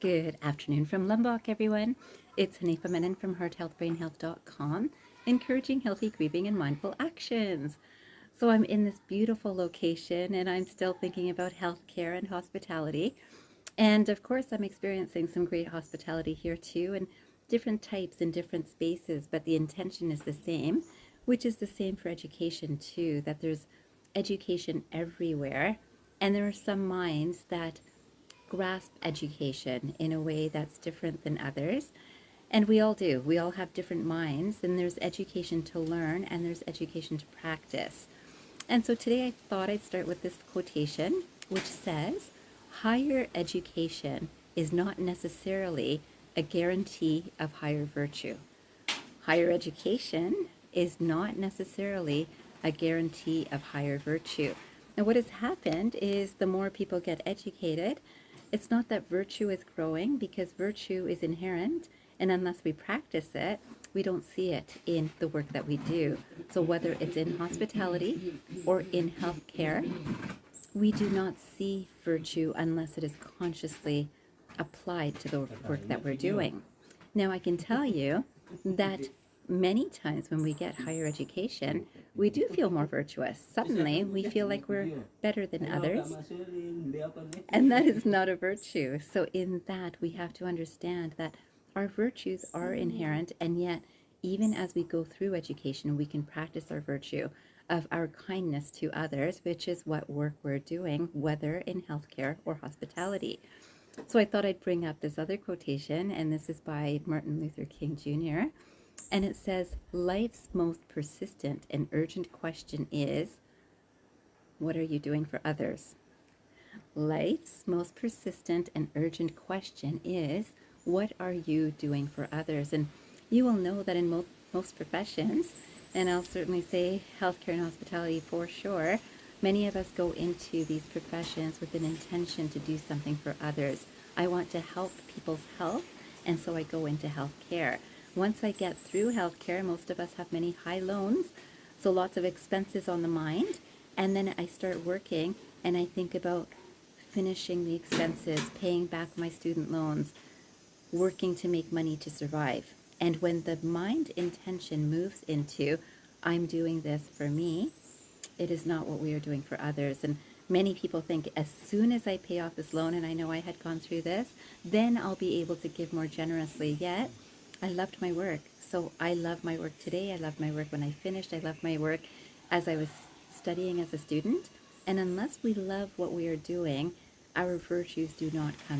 Good afternoon from Lombok, everyone. It's Hanifa Menon from hearthealthbrainhealth.com, encouraging healthy grieving and mindful actions. So I'm in this beautiful location and I'm still thinking about healthcare and hospitality. And of course, I'm experiencing some great hospitality here too, and different types in different spaces, but the intention is the same, which is the same for education too, that there's education everywhere. And there are some minds that grasp education in a way that's different than others. And we all do. We all have different minds, and there's education to learn and there's education to practice. And so today I thought I'd start with this quotation, which says, higher education is not necessarily a guarantee of higher virtue. Higher education is not necessarily a guarantee of higher virtue. And what has happened is the more people get educated, it's not that virtue is growing, because virtue is inherent, and unless we practice it, we don't see it in the work that we do. So whether it's in hospitality or in healthcare, we do not see virtue unless it is consciously applied to the work that we're doing. Now, I can tell you that many times when we get higher education, we do feel more virtuous. Suddenly, we feel like we're better than others, and that is not a virtue. So in that, we have to understand that our virtues are inherent, and yet, even as we go through education, we can practice our virtue of our kindness to others, which is what work we're doing, whether in healthcare or hospitality. So I thought I'd bring up this other quotation, and this is by Martin Luther King Jr. And it says, life's most persistent and urgent question is, what are you doing for others? Life's most persistent and urgent question is, what are you doing for others? And you will know that in most professions, and I'll certainly say healthcare and hospitality for sure, many of us go into these professions with an intention to do something for others. I want to help people's health, and so I go into healthcare. Once I get through healthcare, most of us have many high loans, so lots of expenses on the mind, and then I start working and I think about finishing the expenses, paying back my student loans, working to make money to survive. And when the mind intention moves into, I'm doing this for me, it is not what we are doing for others. And many people think as soon as I pay off this loan, and I know I had gone through this, then I'll be able to give more generously. Yet, I loved my work. So I love my work today. I loved my work when I finished. I loved my work as I was studying as a student. And unless we love what we are doing, our virtues do not come